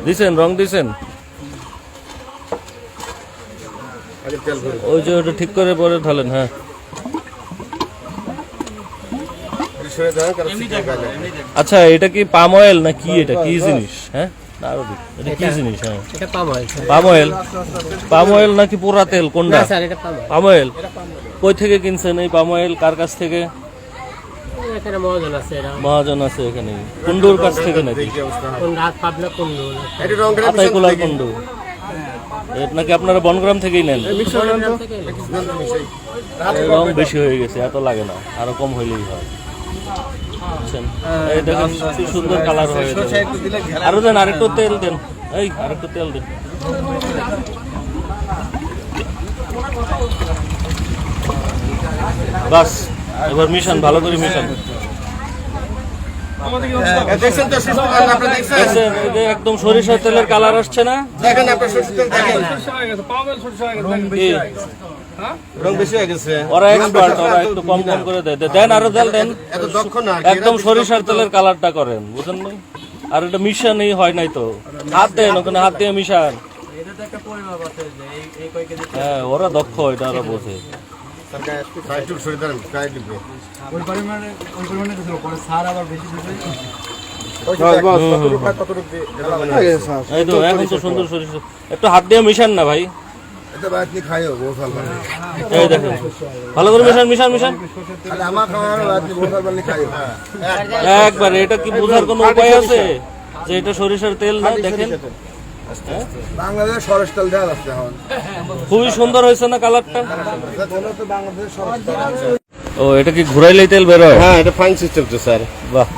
দিছেন রং দিছেন ওই যে ওটা ঠিক করে পরে ঢালেন। হ্যাঁ আচ্ছা এটা কি পাম অয়েল না কি এটা কি জিনিস? হ্যাঁ আরো এটা কি জিনিস? হ্যাঁ এটা palm oil. Palm oil, palm oil নাকি পোড়া তেল কোনটা? না স্যার এটা পাম অয়েল। পাম অয়েল কই থেকে কিনছেন এই পাম অয়েল? কার কাছ থেকে? এখানে মহাজন আছে এরা। মহাজন আছে এখানে। কুন্ডুর কাছ থেকে নাকি? কোন রাত পাবনা কুন্ডু আতাইকুলার কুন্ডু নাকি আপনারা বনগ্রাম থেকেই নেন? রং বেশি হয়ে গেছে, এত লাগে না, আরো কম হইলেই হয়। বুঝছেন? এই দেখেন কি সুন্দর কালার হয়ে যাবে। আরো দেন, আরেকটু তেল দেন, এই আরেকটু তেল দেন। বাস এবার মিশান, ভালো করে মিশান। একদম সরিষার তেলের কালার আসছে না? দেখেন আপনার সরষের তেল দেখেন রং বেশি হয়ে গেছে। ওরা এক্সপার্ট, ওরা একটু কম কম করে দেয়। দেন আরো তেল দেন, এত দক্ষ না। একদম সরিষার তেলের কালারটা করেন, বুঝেন না? আর এটা মিশানই হয় নাই তো, হাত দেন ওখানে, হাত দিয়ে মিশান। হ্যাঁ ওরা দক্ষ, এটা ওরা বোঝে। এই তো এখন তো সুন্দর সরিষা, একটু হাত দিয়ে মিশান না ভাই। এই দেখেন ভালো করে মিশান, মিশান মিশান একবার। এটা কি বোঝার কোনো উপায় আছে যে এটা সরিষার তেল না? দেখেন বাংলাদেশ সরষের তেল দেওয়া যাচ্ছে এখন। খুবই সুন্দর হয়েছে না কালারটা? ও এটা কি ঘুরাইলেই তেল বের হয়? হ্যাঁ এটা ফাইন সিস্টেম তো স্যার। বাহ,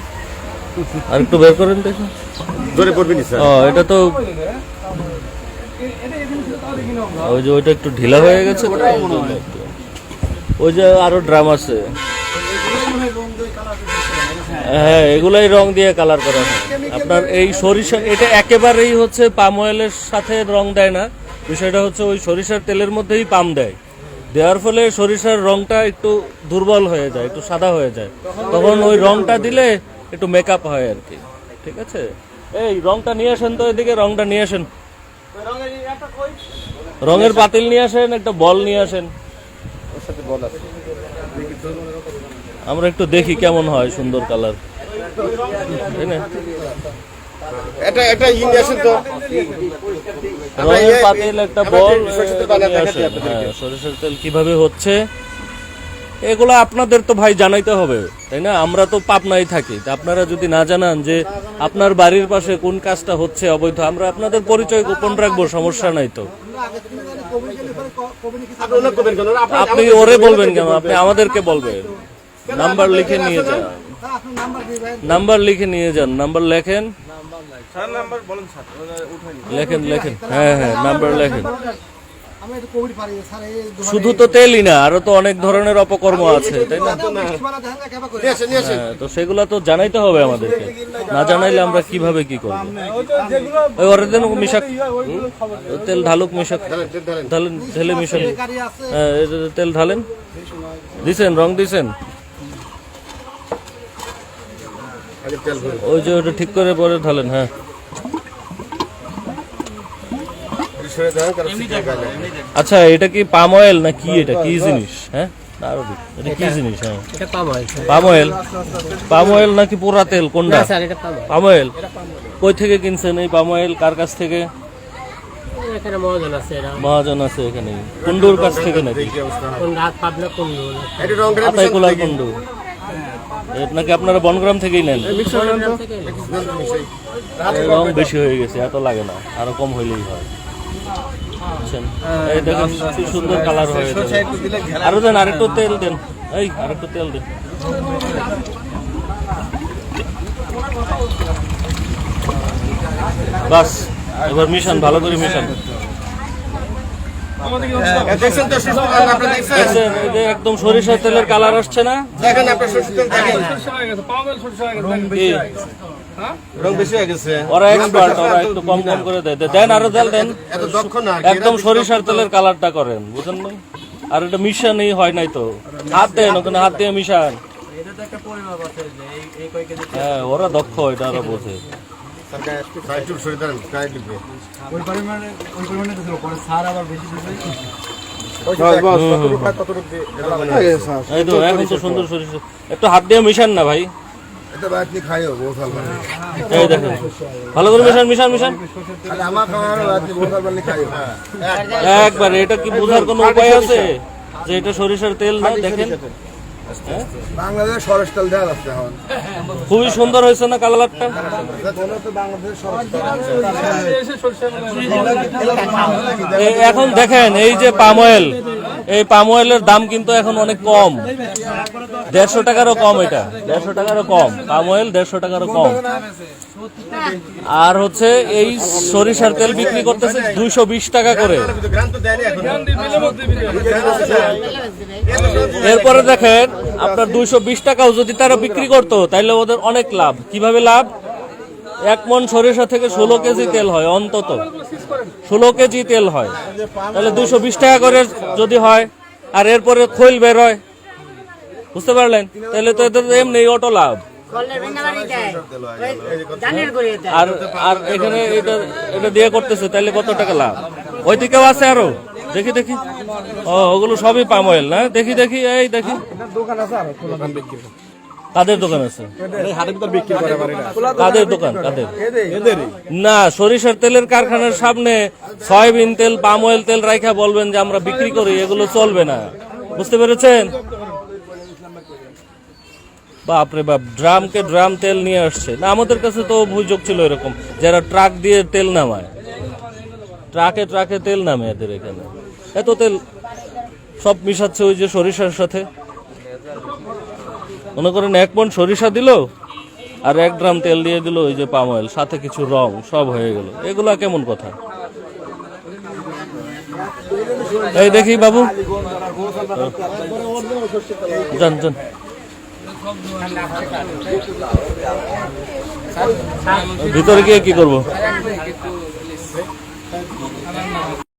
আর একটু বের করেন দেখুন। জোরে পড়বি না স্যার। ও এটা তো ওই যে ওইটা একটু ঢিলা হয়ে গেছে। ওই যে আরো ড্রাম আছে, হ্যাঁ এগুলাই রং দিয়ে কালার করা হয়। আপনার এই সরিষা এটা একেবারেই হচ্ছে পাম অয়েলের সাথে রং দেয় না, বিষয়টা হচ্ছে ওই সরিষার তেলের মধ্যেই পাম দেয়, দেওয়ার ফলে সরিষার রংটা একটু দুর্বল হয়ে যায়, একটু সাদা হয়ে যায়। তখন ওই রংটা দিলে একটু মেকআপ হয় আর কি। ঠিক আছে, এই রংটা নিয়ে আসেন তো, এদিকে রংটা নিয়ে আসেন, রঙের পাতিল নিয়ে আসেন, একটা বল নিয়ে আসেন। আমরা একটু দেখি কেমন হয়, সুন্দর কালার। এটা নিয়ে আসেন তো, রঙের পাতিল একটা বল নিয়ে আসেন। হ্যাঁ সরিষার তেল কিভাবে হচ্ছে এগুলো আপনাদের তো ভাই জানাইতে হবে, তাই না? আমরা তো পাবনায় থাকি, আপনারা যদি না জানান যে আপনার বাড়ির পাশে কোন কাজটা হচ্ছে অবৈধ, আমরা আপনাদের পরিচয় গোপন রাখবো, সমস্যা নাই তো। আপনি ওরে বলবেন কেন? আপনি আমাদেরকে বলবেন। নাম্বার লিখে নিয়ে যান, নাম্বার লিখে নিয়ে যান, নাম্বার লেখেন, লেখেন লেখেন। হ্যাঁ হ্যাঁ নাম্বার লেখেন। শুধু তো তেলই না, আরো তো অনেক ধরনের অপকর্ম আছে, তাই না? হ্যাঁ, তো সেগুলা তো জানাইতে হবে আমাদেরকে, না জানাইলে আমরা কিভাবে কি করবো? ওই ওরে দেন মিশাক, তেল ঢালুক, মিশাক, ঢালেন, ঢেলে মিশাক। হ্যাঁ তেল ঢালেন, দিছেন রং দিছেন, ওই যে ওটা ঠিক করে পরে ঢালেন। হ্যাঁ আচ্ছা এটা কি পাম অয়েল না কি এটা কি জিনিস? হ্যাঁ আরো এটা কি জিনিস? হ্যাঁ এটা palm oil. Palm oil, palm oil নাকি পোড়া তেল কোনটা? না স্যার এটা পাম অয়েল। পাম অয়েল কই থেকে কিনছেন এই পাম অয়েল? কার কাছ থেকে? এখানে মহাজন আছে এরা। মহাজন আছে এখানে। কুন্ডুর কাছ থেকে নাকি? কোন রাত পাবনা কুন্ডু আতাইকুলার কুন্ডু নাকি আপনারা বনগ্রাম থেকেই নেন? রং বেশি হয়ে গেছে, এত লাগে না, আরো কম হইলেই হয়। বুঝছেন? এই দেখেন কি সুন্দর কালার হয়ে যাবে। আরো দেন, আরেকটু তেল দেন, এই আরেকটু তেল দেন। বাস এবার মিশান, ভালো করে মিশান। একদম সরিষার তেলের কালার আসছে না? দেখেন আপনার সরষের তেল দেখেন রং বেশি হয়ে গেছে। ওরা এক্সপার্ট, ওরা একটু কম কম করে দেয়। দেন আরো তেল দেন, এত দক্ষ না। একদম সরিষার তেলের কালারটা করেন, বুঝেন না? আর এটা মিশানই হয় নাই তো, হাত দেন ওখানে, হাত দিয়ে মিশান। হ্যাঁ ওরা দক্ষ, এটা ওরা বোঝে। ওই পরিমাণে দিছিল পরে সার আবার বেশি দিছে এই তো এখন তো সুন্দর সরিষা, একটু হাত দিয়ে মিশান না ভাই, এটা বাতনি খাইও বোতল বানি এই দেখেন ভালো করে মিশান মিশান মিশান খালি আমার খাওয়ানো বাতনি বোতল বানি খাইও একবার। এটা কি বোঝার কোনো উপায় আছে যে এটা সরিষার তেল না? দেখেন বাংলাদেশ সরিষা তেল দেওয়া যাচ্ছে এখন খুবই সুন্দর হয়েছে না কালারটা? এখন দেখেন এই যে পাম অয়েল, এই পাম অয়েলের দাম কিন্তু এখন অনেক কম, 150 টাকারও কম, এটা 150 টাকারও কম, পাম অয়েল 150 টাকারও কম। আর হচ্ছে এই সরিষার তেল বিক্রি করতেছে 220 টাকা করে। এরপরে দেখেন আপনার 220 টাকাও যদি তারা বিক্রি করতো তাহলে ওদের অনেক লাভ। কিভাবে লাভ? 1 মণ সরিষা থেকে 16 কেজি তেল হয়, অন্তত 16 কেজি তেল হয়, তাহলে 220 টাকা করে যদি হয়, আর এরপরে খৈল বের হয়, বুঝতে পারলেন? তাহলে তো এদের এমনি অটো লাভ। আর আর এখানে এটা এটা দিয়ে করতেছে, তাহলে কত টাকা লাভ? ওই দিকেও আছে আরো, দেখি দেখি। ও ওগুলো সবই পাম অয়েল না? দেখি দেখি, এই দেখি কাদের দোকান আছে, কাদের দোকান, কাদের না? সরিষার তেলের কারখানার সামনে সয়াবিন তেল, পাম অয়েল তেল রাইখা বলবেন যে আমরা বিক্রি করি, এগুলো চলবে না, বুঝতে পেরেছেন? বাপরে বাপ, ড্রামকে ড্রাম তেল নিয়ে আসছে না। আমাদের কাছে তো অভিযোগ ছিল এরকম, যারা ট্রাক দিয়ে তেল নামায়, ট্রাকে ট্রাকে তেল নামে এদের এখানে, এত তেল সব মিশাচ্ছে ওই যে সরিষার সাথে। মনে করেন 1 মণ সরিষা দিল আর 1 ড্রাম তেল দিয়ে দিল ওই যে পাম অয়েল, সাথে কিছু রং, সব হয়ে গেল। এগুলা কেমন কথা? এই দেখি বাবু, যান যান, ভিতরে গিয়ে কি করবো?